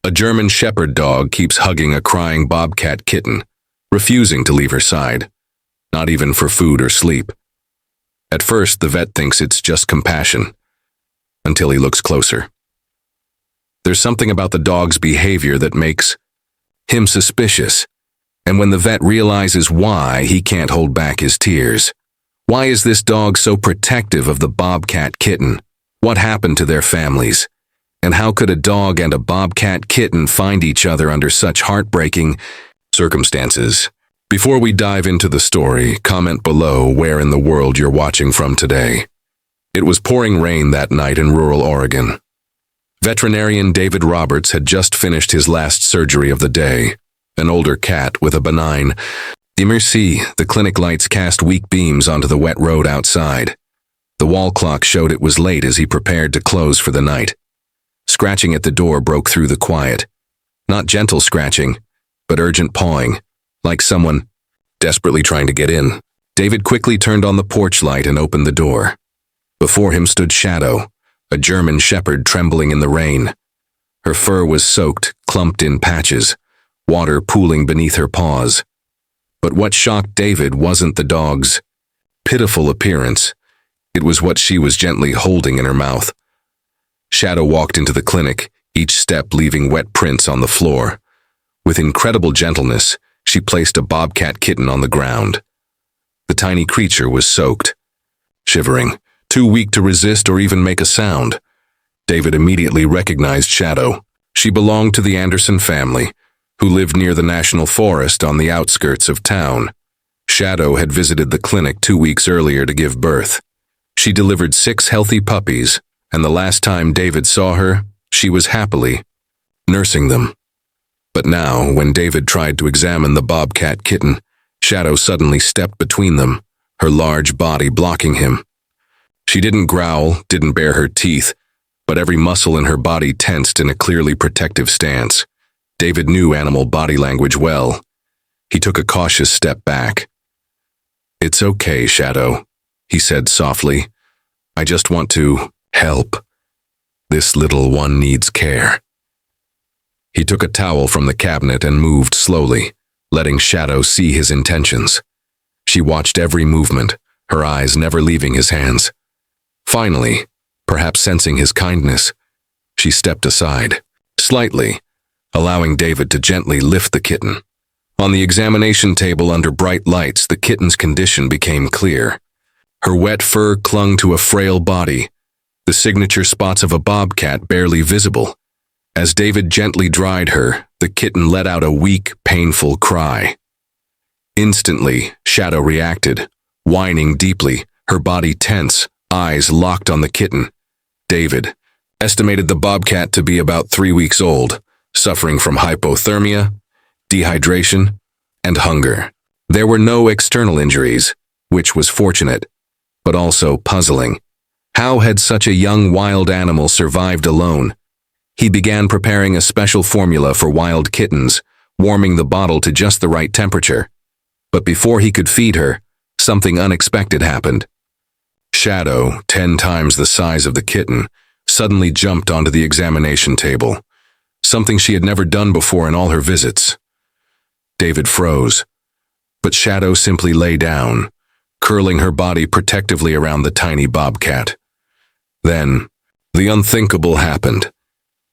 A German shepherd dog keeps hugging a crying bobcat kitten, refusing to leave her side, not even for food or sleep. At first, the vet thinks it's just compassion, until he looks closer. There's something about the dog's behavior that makes him suspicious, and when the vet realizes why, he can't hold back his tears. Why is this dog so protective of the bobcat kitten? What happened to their families? And how could a dog and a bobcat kitten find each other under such heartbreaking circumstances? Before we dive into the story, comment below where in the world you're watching from today. It was pouring rain that night in rural Oregon. Veterinarian David Roberts had just finished his last surgery of the day. An older cat with a benign emergency. The clinic lights cast weak beams onto the wet road outside. The wall clock showed it was late as he prepared to close for the night. Scratching at the door broke through the quiet. Not gentle scratching, but urgent pawing, like someone desperately trying to get in. David quickly turned on the porch light and opened the door. Before him stood Shadow, a German shepherd trembling in the rain. Her fur was soaked, clumped in patches, water pooling beneath her paws. But what shocked David wasn't the dog's pitiful appearance. It was what she was gently holding in her mouth. Shadow walked into the clinic, each step leaving wet prints on the floor. With incredible gentleness, she placed a bobcat kitten on the ground. The tiny creature was soaked, shivering, too weak to resist or even make a sound. David immediately recognized Shadow. She belonged to the Anderson family, who lived near the national forest on the outskirts of town. Shadow had visited the clinic 2 weeks earlier to give birth. She delivered 6 healthy puppies, and the last time David saw her, she was happily nursing them. But now, when David tried to examine the bobcat kitten, Shadow suddenly stepped between them, her large body blocking him. She didn't growl, didn't bare her teeth, but every muscle in her body tensed in a clearly protective stance. David knew animal body language well. He took a cautious step back. "It's okay, Shadow," he said softly. "I just want to help. This little one needs care." He took a towel from the cabinet and moved slowly, letting Shadow see his intentions. She watched every movement, her eyes never leaving his hands. Finally, perhaps sensing his kindness, she stepped aside, slightly, allowing David to gently lift the kitten. On the examination table under bright lights, the kitten's condition became clear. Her wet fur clung to a frail body, the signature spots of a bobcat barely visible. As David gently dried her, the kitten let out a weak, painful cry. Instantly, Shadow reacted, whining deeply, her body tense, eyes locked on the kitten. David estimated the bobcat to be about 3 weeks old, suffering from hypothermia, dehydration, and hunger. There were no external injuries, which was fortunate, but also puzzling. How had such a young wild animal survived alone? He began preparing a special formula for wild kittens, warming the bottle to just the right temperature. But before he could feed her, something unexpected happened. Shadow, 10 times the size of the kitten, suddenly jumped onto the examination table, something she had never done before in all her visits. David froze, but Shadow simply lay down, curling her body protectively around the tiny bobcat. Then, the unthinkable happened.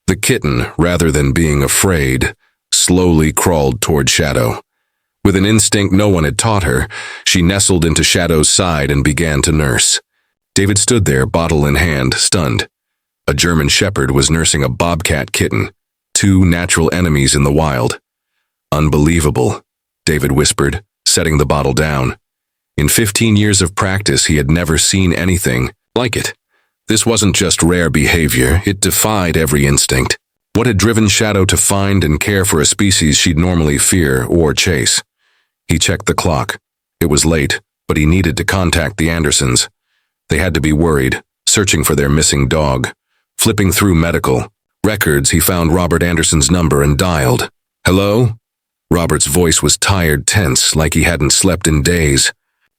The kitten, rather than being afraid, slowly crawled toward Shadow. With an instinct no one had taught her, she nestled into Shadow's side and began to nurse. David stood there, bottle in hand, stunned. A German shepherd was nursing a bobcat kitten, 2 natural enemies in the wild. "Unbelievable," David whispered, setting the bottle down. In 15 years of practice, he had never seen anything like it. This wasn't just rare behavior, it defied every instinct. What had driven Shadow to find and care for a species she'd normally fear or chase? He checked the clock. It was late, but he needed to contact the Andersons. They had to be worried, searching for their missing dog. Flipping through medical records, he found Robert Anderson's number and dialed. "Hello?" Robert's voice was tired, tense, like he hadn't slept in days.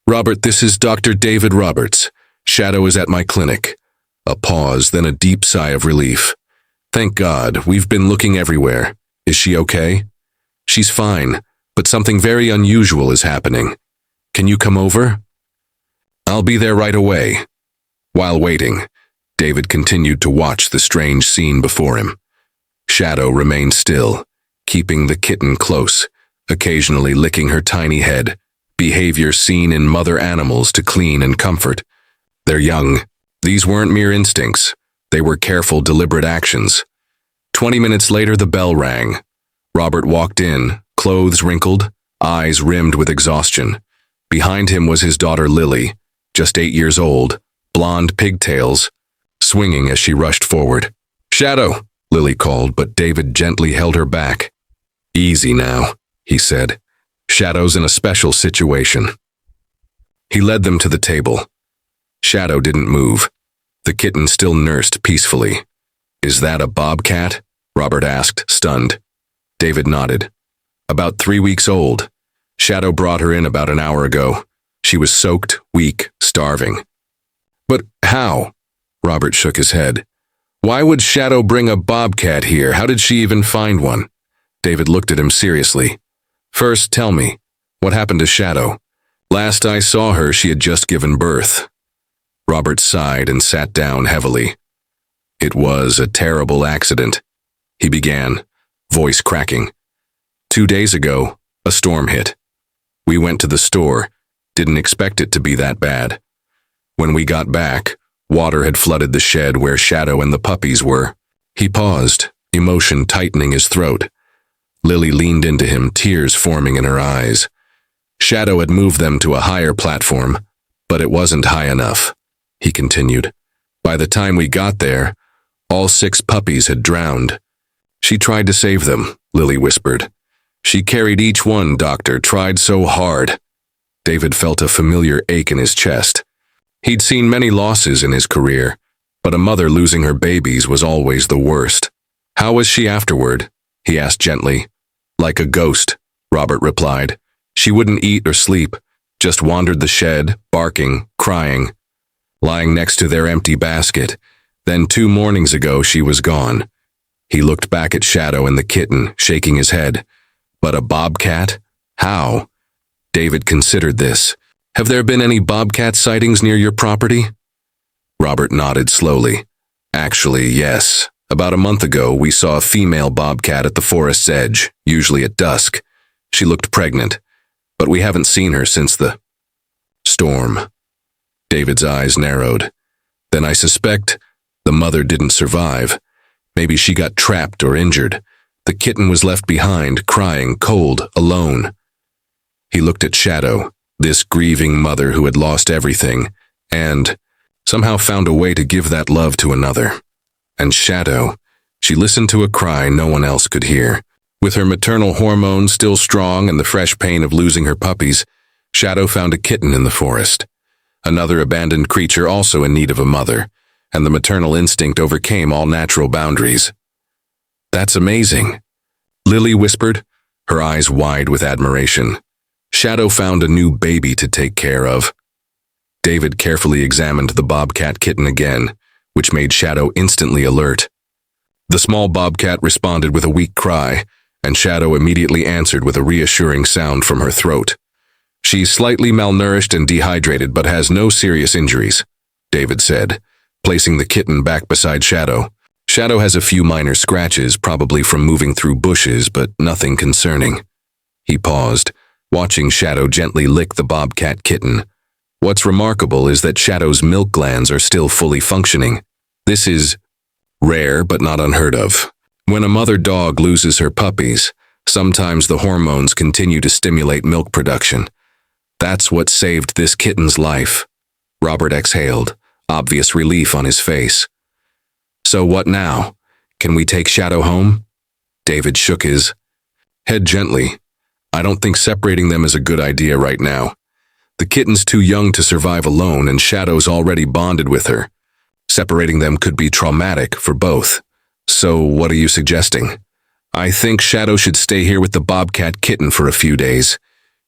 "Robert, this is Dr. David Roberts. Shadow is at my clinic." A pause, then a deep sigh of relief. Thank God, we've been looking everywhere. Is she okay? She's fine, but something very unusual is happening. Can you come over? I'll be there right away. While waiting, David continued to watch the strange scene before him. Shadow remained still, keeping the kitten close, occasionally licking her tiny head, behavior seen in mother animals to clean and comfort. They're young. These weren't mere instincts. They were careful, deliberate actions. 20 minutes later, the bell rang. Robert walked in, clothes wrinkled, eyes rimmed with exhaustion. Behind him was his daughter Lily, just 8 years old, blonde pigtails, swinging as she rushed forward. "Shadow," Lily called, but David gently held her back. "Easy now," he said. "Shadow's in a special situation." He led them to the table. Shadow didn't move. The kitten still nursed peacefully. "Is that a bobcat?" Robert asked, stunned. David nodded. "About 3 weeks old. Shadow brought her in about an hour ago. She was soaked, weak, starving." "But how?" Robert shook his head. "Why would Shadow bring a bobcat here? How did she even find one?" David looked at him seriously. "First, tell me, what happened to Shadow? Last I saw her, she had just given birth." Robert sighed and sat down heavily. "It was a terrible accident," he began, voice cracking. 2 days ago, a storm hit. We went to the store, didn't expect it to be that bad. When we got back, water had flooded the shed where Shadow and the puppies were." He paused, emotion tightening his throat. Lily leaned into him, tears forming in her eyes. "Shadow had moved them to a higher platform, but it wasn't high enough," he continued. "By the time we got there, all 6 puppies had drowned." "She tried to save them," Lily whispered. "She carried each one, doctor, tried so hard." David felt a familiar ache in his chest. He'd seen many losses in his career, but a mother losing her babies was always the worst. "How was she afterward?" he asked gently. "Like a ghost," Robert replied. "She wouldn't eat or sleep, just wandered the shed, barking, crying, lying next to their empty basket. Then 2 mornings ago she was gone." He looked back at Shadow and the kitten, shaking his head. "But a bobcat? How?" David considered this. "Have there been any bobcat sightings near your property?" Robert nodded slowly. "Actually, yes. About a month ago, we saw a female bobcat at the forest's edge, usually at dusk. She looked pregnant, but we haven't seen her since the storm." David's eyes narrowed. "Then I suspect the mother didn't survive. Maybe she got trapped or injured. The kitten was left behind, crying, cold, alone." He looked at Shadow, this grieving mother who had lost everything, and somehow found a way to give that love to another. And Shadow, she listened to a cry no one else could hear. With her maternal hormones still strong and the fresh pain of losing her puppies, Shadow found a kitten in the forest. Another abandoned creature also in need of a mother, and the maternal instinct overcame all natural boundaries. "That's amazing," Lily whispered, her eyes wide with admiration. "Shadow found a new baby to take care of." David carefully examined the bobcat kitten again, which made Shadow instantly alert. The small bobcat responded with a weak cry, and Shadow immediately answered with a reassuring sound from her throat. "She's slightly malnourished and dehydrated but has no serious injuries," David said, placing the kitten back beside Shadow. "Shadow has a few minor scratches, probably from moving through bushes, but nothing concerning." He paused, watching Shadow gently lick the bobcat kitten. "What's remarkable is that Shadow's milk glands are still fully functioning. This is rare but not unheard of. When a mother dog loses her puppies, sometimes the hormones continue to stimulate milk production. That's what saved this kitten's life." Robert exhaled, obvious relief on his face. "So what now? Can we take Shadow home?" David shook his head gently. "I don't think separating them is a good idea right now. The kitten's too young to survive alone, and Shadow's already bonded with her. Separating them could be traumatic for both. So what are you suggesting?" "I think Shadow should stay here with the bobcat kitten for a few days.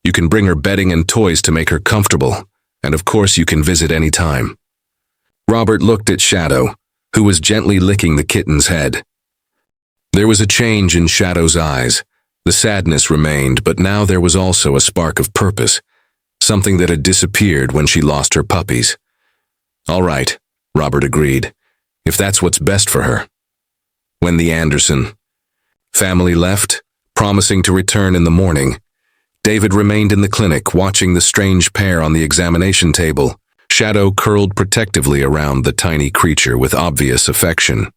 You can bring her bedding and toys to make her comfortable, and of course you can visit any time." Robert looked at Shadow, who was gently licking the kitten's head. There was a change in Shadow's eyes. The sadness remained, but now there was also a spark of purpose, something that had disappeared when she lost her puppies. "All right," Robert agreed, "if that's what's best for her." When the Anderson family left, promising to return in the morning, David remained in the clinic watching the strange pair on the examination table. Shadow curled protectively around the tiny creature with obvious affection.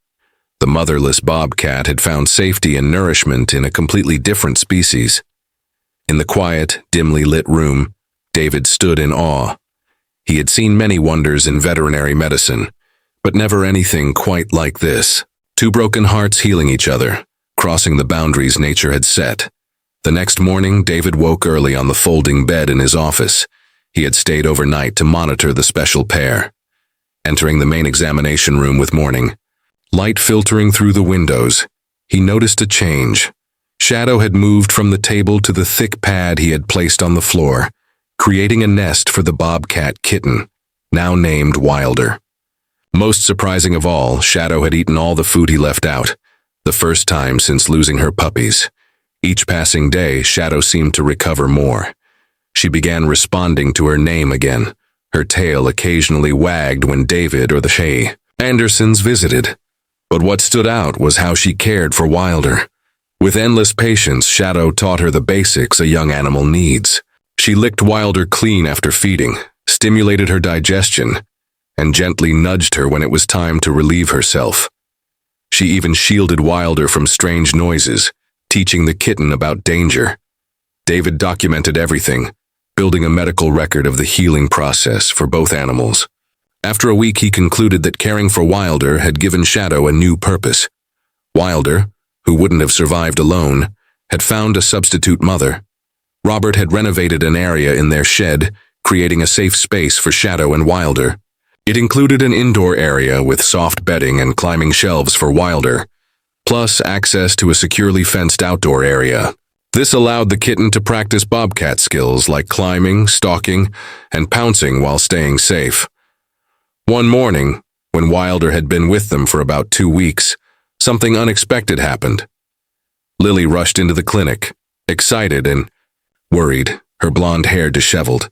The motherless bobcat had found safety and nourishment in a completely different species. In the quiet, dimly lit room, David stood in awe. He had seen many wonders in veterinary medicine, but never anything quite like this. Two broken hearts healing each other, crossing the boundaries nature had set. The next morning, David woke early on the folding bed in his office. He had stayed overnight to monitor the special pair. Entering the main examination room with morning, light filtering through the windows, he noticed a change. Shadow had moved from the table to the thick pad he had placed on the floor, creating a nest for the Bobcat Kitten, now named Wilder. Most surprising of all, Shadow had eaten all the food he left out, the first time since losing her puppies. Each passing day, Shadow seemed to recover more. She began responding to her name again. Her tail occasionally wagged when David or the Andersons visited. But what stood out was how she cared for Wilder. With endless patience, Shadow taught her the basics a young animal needs. She licked Wilder clean after feeding, stimulated her digestion, and gently nudged her when it was time to relieve herself. She even shielded Wilder from strange noises, teaching the kitten about danger. David documented everything, building a medical record of the healing process for both animals. After a week, he concluded that caring for Wilder had given Shadow a new purpose. Wilder, who wouldn't have survived alone, had found a substitute mother. Robert had renovated an area in their shed, creating a safe space for Shadow and Wilder. It included an indoor area with soft bedding and climbing shelves for Wilder, plus access to a securely fenced outdoor area. This allowed the kitten to practice bobcat skills like climbing, stalking, and pouncing while staying safe. One morning, when Wilder had been with them for about 2 weeks, something unexpected happened. Lily rushed into the clinic, excited and worried, her blonde hair disheveled.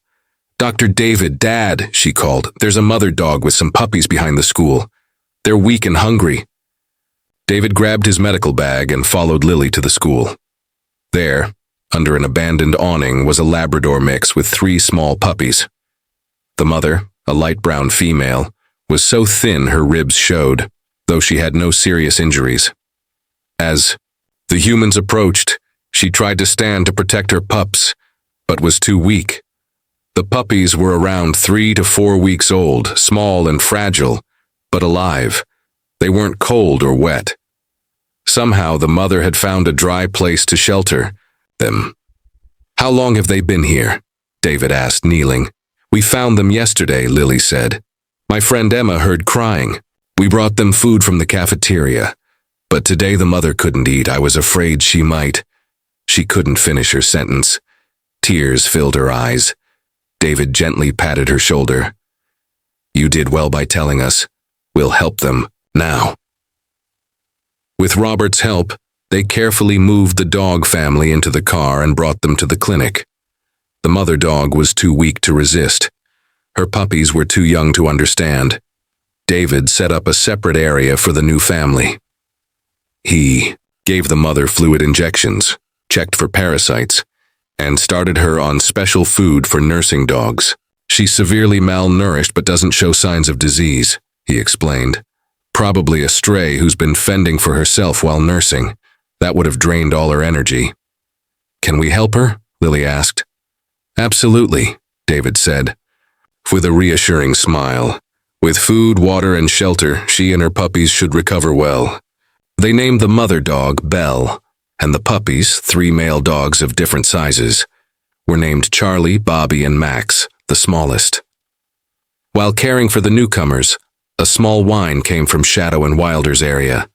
"Dr. David, Dad," she called, "there's a mother dog with some puppies behind the school. They're weak and hungry." David grabbed his medical bag and followed Lily to the school. There, under an abandoned awning, was a Labrador mix with 3 small puppies. The mother, a light brown female, was so thin her ribs showed, though she had no serious injuries. As the humans approached, she tried to stand to protect her pups, but was too weak. The puppies were around 3 to 4 weeks old, small and fragile, but alive. They weren't cold or wet. Somehow the mother had found a dry place to shelter them. "How long have they been here?" David asked, kneeling. "We found them yesterday," Lily said. "My friend Emma heard crying. We brought them food from the cafeteria. But today the mother couldn't eat. I was afraid she might." She couldn't finish her sentence. Tears filled her eyes. David gently patted her shoulder. "You did well by telling us. We'll help them now." With Robert's help, they carefully moved the dog family into the car and brought them to the clinic. The mother dog was too weak to resist. Her puppies were too young to understand. David set up a separate area for the new family. He gave the mother fluid injections, checked for parasites, and started her on special food for nursing dogs. "She's severely malnourished but doesn't show signs of disease," he explained. "Probably a stray who's been fending for herself while nursing. That would have drained all her energy." "Can we help her?" Lily asked. "Absolutely," David said, with a reassuring smile. "With food, water, and shelter, she and her puppies should recover well." They named the mother dog Belle, and the puppies, 3 male dogs of different sizes, were named Charlie, Bobby, and Max, the smallest. While caring for the newcomers, a small whine came from Shadow and Wilder's area.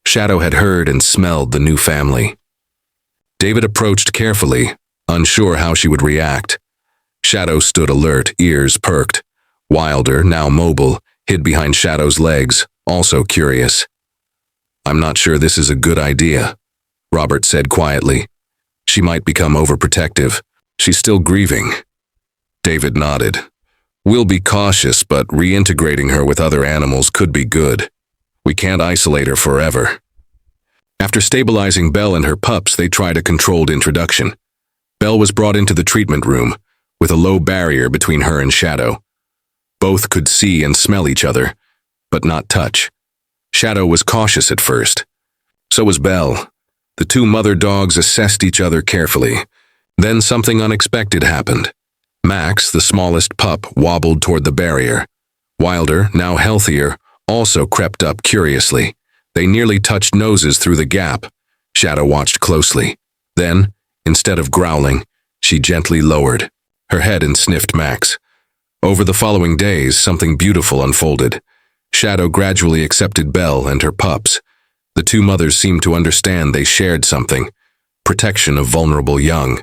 Shadow had heard and smelled the new family. David approached carefully, unsure how she would react. Shadow stood alert, ears perked. Wilder, now mobile, hid behind Shadow's legs, also curious. "I'm not sure this is a good idea," Robert said quietly. "She might become overprotective. She's still grieving." David nodded. "We'll be cautious, but reintegrating her with other animals could be good. We can't isolate her forever." After stabilizing Belle and her pups, they tried a controlled introduction. Belle was brought into the treatment room, with a low barrier between her and Shadow. Both could see and smell each other, but not touch. Shadow was cautious at first. So was Belle. The two mother dogs assessed each other carefully. Then something unexpected happened. Max, the smallest pup, wobbled toward the barrier. Wilder, now healthier, also crept up curiously. They nearly touched noses through the gap. Shadow watched closely. Then, instead of growling, she gently lowered her head and sniffed Max. Over the following days, something beautiful unfolded. Shadow gradually accepted Belle and her pups. The two mothers seemed to understand they shared something: protection of vulnerable young.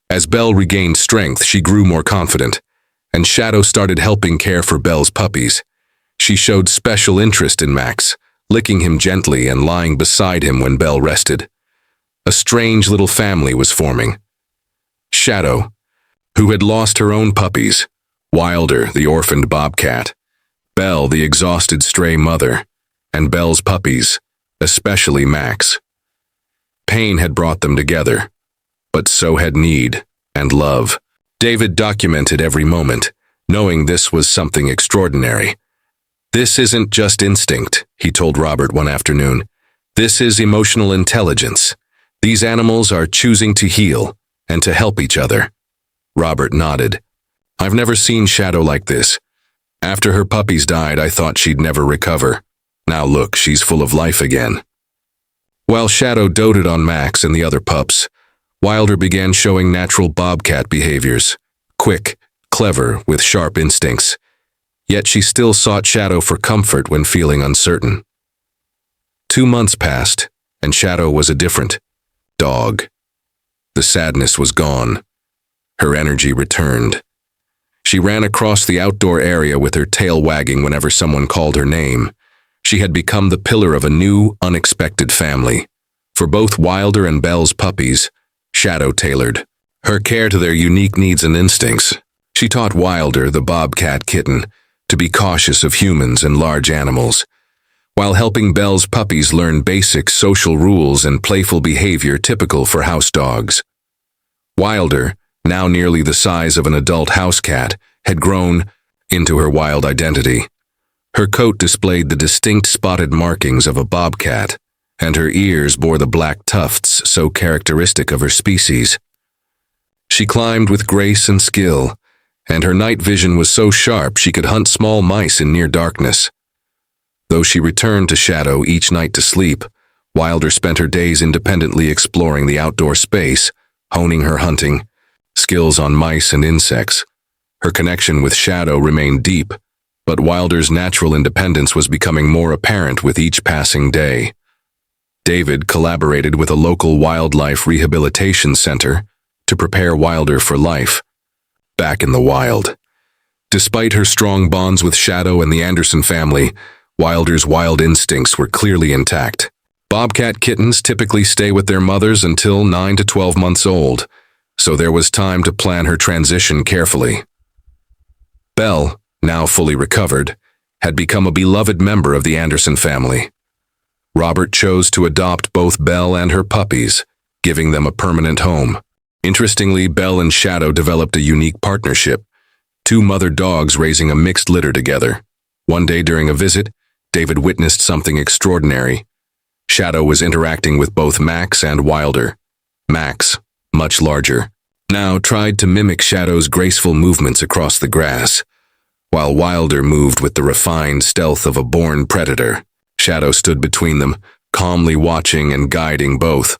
As Belle regained strength, she grew more confident, and Shadow started helping care for Belle's puppies. She showed special interest in Max, licking him gently and lying beside him when Belle rested. A strange little family was forming. Shadow, who had lost her own puppies, Wilder, the orphaned bobcat, Belle, the exhausted stray mother, and Belle's puppies, especially Max. Pain had brought them together, but so had need and love. David documented every moment, knowing this was something extraordinary. "This isn't just instinct," he told Robert one afternoon. "This is emotional intelligence. These animals are choosing to heal and to help each other." Robert nodded. "I've never seen Shadow like this. After her puppies died, I thought she'd never recover. Now look, she's full of life again." While Shadow doted on Max and the other pups, Wilder began showing natural bobcat behaviors. Quick, clever, with sharp instincts. Yet she still sought Shadow for comfort when feeling uncertain. 2 months passed, and Shadow was a different dog. The sadness was gone. Her energy returned. She ran across the outdoor area with her tail wagging whenever someone called her name. She had become the pillar of a new, unexpected family. For both Wilder and Belle's puppies, Shadow tailored her care to their unique needs and instincts. She taught Wilder, the Bobcat Kitten, to be cautious of humans and large animals, while helping Belle's puppies learn basic social rules and playful behavior typical for house dogs. Wilder, now nearly the size of an adult house cat, had grown into her wild identity. Her coat displayed the distinct spotted markings of a bobcat, and her ears bore the black tufts so characteristic of her species. She climbed with grace and skill, and her night vision was so sharp she could hunt small mice in near darkness. Though she returned to Shadow each night to sleep, Wilder spent her days independently exploring the outdoor space, honing her hunting skills on mice and insects. Her connection with Shadow remained deep, but Wilder's natural independence was becoming more apparent with each passing day. David collaborated with a local wildlife rehabilitation center to prepare Wilder for life back in the wild. Despite her strong bonds with Shadow and the Anderson family, Wilder's wild instincts were clearly intact. Bobcat kittens typically stay with their mothers until 9 to 12 months old, so there was time to plan her transition carefully. Belle, now fully recovered, had become a beloved member of the Anderson family. Robert chose to adopt both Belle and her puppies, giving them a permanent home. Interestingly, Belle and Shadow developed a unique partnership, 2 mother dogs raising a mixed litter together. One day during a visit, David witnessed something extraordinary. Shadow was interacting with both Max and Wilder. Max, much larger, now tried to mimic Shadow's graceful movements across the grass, while Wilder moved with the refined stealth of a born predator. Shadow stood between them, calmly watching and guiding both.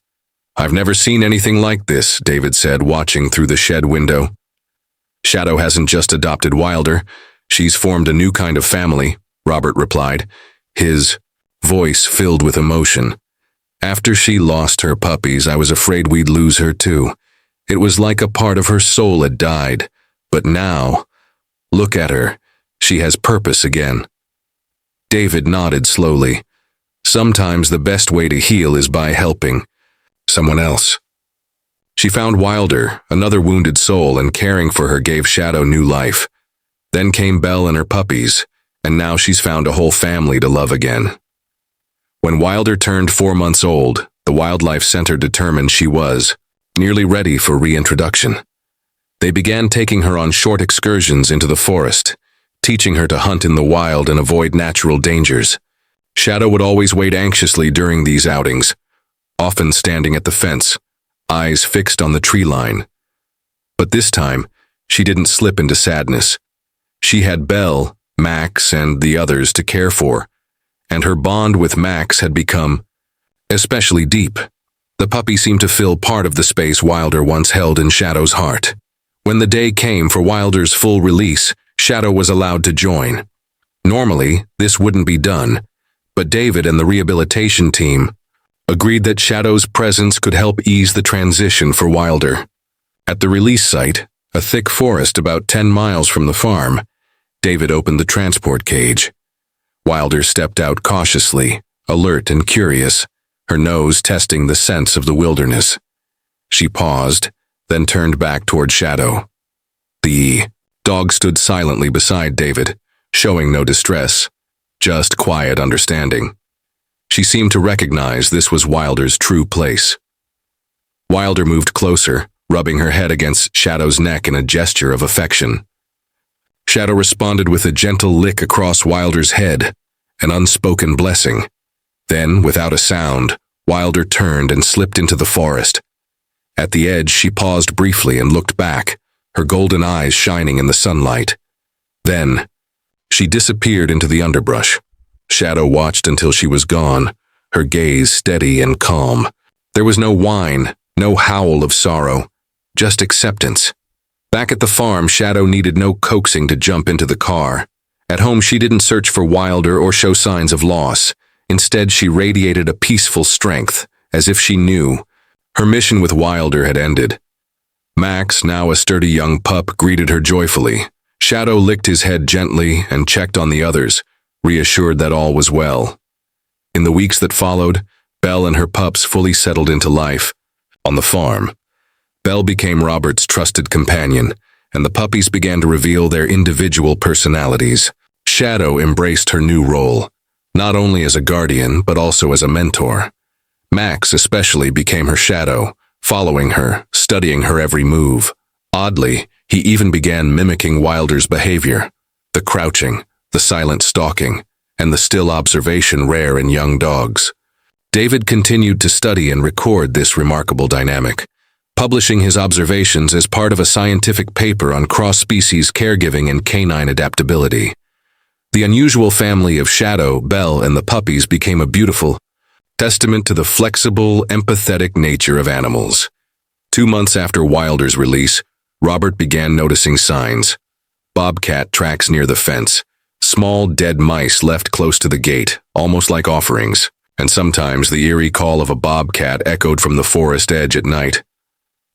"I've never seen anything like this," David said, watching through the shed window. "Shadow hasn't just adopted Wilder, she's formed a new kind of family," Robert replied, his voice filled with emotion. "After she lost her puppies, I was afraid we'd lose her too. It was like a part of her soul had died. But now, look at her. She has purpose again." David nodded slowly. Sometimes the best way to heal is by helping someone else. She found Wilder, another wounded soul, and caring for her gave Shadow new life. Then came Belle and her puppies, and now she's found a whole family to love again. When Wilder turned 4 months old, the Wildlife Center determined she was nearly ready for reintroduction. They began taking her on short excursions into the forest, teaching her to hunt in the wild and avoid natural dangers. Shadow would always wait anxiously during these outings, often standing at the fence, eyes fixed on the tree line. But this time, she didn't slip into sadness. She had Belle, Max, and the others to care for, and her bond with Max had become especially deep. The puppy seemed to fill part of the space Wilder once held in Shadow's heart. When the day came for Wilder's full release, Shadow was allowed to join. Normally, this wouldn't be done, but David and the rehabilitation team agreed that Shadow's presence could help ease the transition for Wilder. At the release site, a thick forest about 10 miles from the farm, David opened the transport cage. Wilder stepped out cautiously, alert and curious, her nose testing the scents of the wilderness. She paused, then turned back toward Shadow. The dog stood silently beside David, showing no distress, just quiet understanding. She seemed to recognize this was Wilder's true place. Wilder moved closer, rubbing her head against Shadow's neck in a gesture of affection. Shadow responded with a gentle lick across Wilder's head, an unspoken blessing. Then, without a sound, Wilder turned and slipped into the forest. At the edge, she paused briefly and looked back, her golden eyes shining in the sunlight. Then, she disappeared into the underbrush. Shadow watched until she was gone, her gaze steady and calm. There was no whine, no howl of sorrow, just acceptance. Back at the farm, Shadow needed no coaxing to jump into the car. At home, she didn't search for Wilder or show signs of loss. Instead, she radiated a peaceful strength, as if she knew her mission with Wilder had ended. Max, now a sturdy young pup, greeted her joyfully. Shadow licked his head gently and checked on the others, reassured that all was well. In the weeks that followed, Belle and her pups fully settled into life. On the farm, Belle became Robert's trusted companion, and the puppies began to reveal their individual personalities. Shadow embraced her new role, not only as a guardian, but also as a mentor. Max especially became her shadow, following her, studying her every move. Oddly, he even began mimicking Wilder's behavior, the crouching, the silent stalking, and the still observation rare in young dogs. David continued to study and record this remarkable dynamic, publishing his observations as part of a scientific paper on cross-species caregiving and canine adaptability. The unusual family of Shadow, Belle, and the puppies became a beautiful testament to the flexible, empathetic nature of animals. 2 months after Wilder's release, Robert began noticing signs. Bobcat tracks near the fence, small dead mice left close to the gate, almost like offerings, and sometimes the eerie call of a bobcat echoed from the forest edge at night.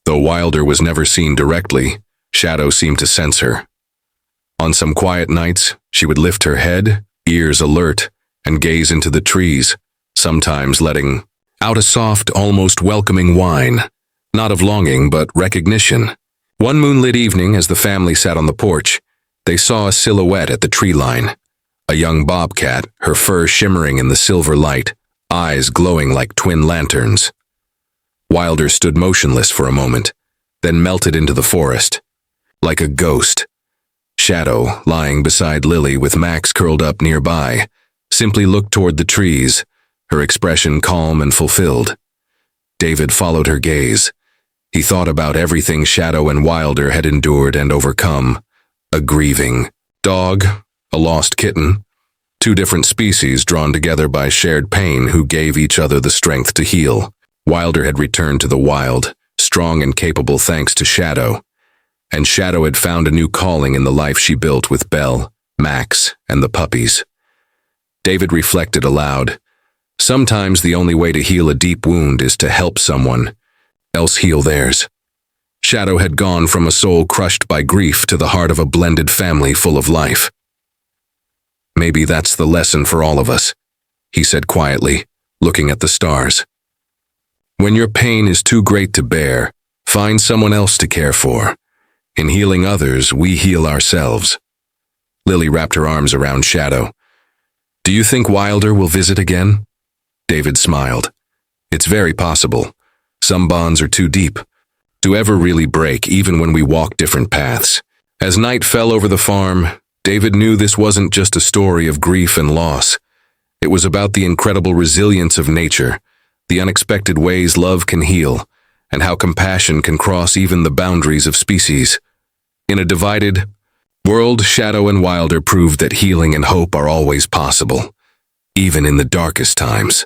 Though Wilder was never seen directly, Shadow seemed to sense her. On some quiet nights, she would lift her head, ears alert, and gaze into the trees, sometimes letting out a soft, almost welcoming whine, not of longing but recognition. One moonlit evening, as the family sat on the porch, they saw a silhouette at the tree line. A young bobcat, her fur shimmering in the silver light, eyes glowing like twin lanterns. Wilder stood motionless for a moment, then melted into the forest, like a ghost. Shadow, lying beside Lily with Max curled up nearby, simply looked toward the trees, her expression calm and fulfilled. David followed her gaze. He thought about everything Shadow and Wilder had endured and overcome. A grieving dog, a lost kitten, 2 different species drawn together by shared pain who gave each other the strength to heal. Wilder had returned to the wild, strong and capable thanks to Shadow, and Shadow had found a new calling in the life she built with Belle, Max, and the puppies. David reflected aloud. Sometimes the only way to heal a deep wound is to help someone else heal theirs. Shadow had gone from a soul crushed by grief to the heart of a blended family full of life. Maybe that's the lesson for all of us. he said quietly, looking at the stars. When your pain is too great to bear, find someone else to care for. In healing others, we heal ourselves. Lily wrapped her arms around Shadow. Do you think Wilder will visit again? David smiled. It's very possible. Some bonds are too deep to ever really break, even when we walk different paths. As night fell over the farm, David knew this wasn't just a story of grief and loss. It was about the incredible resilience of nature, the unexpected ways love can heal, and how compassion can cross even the boundaries of species. In a divided world, Shadow and Wilder proved that healing and hope are always possible, even in the darkest times.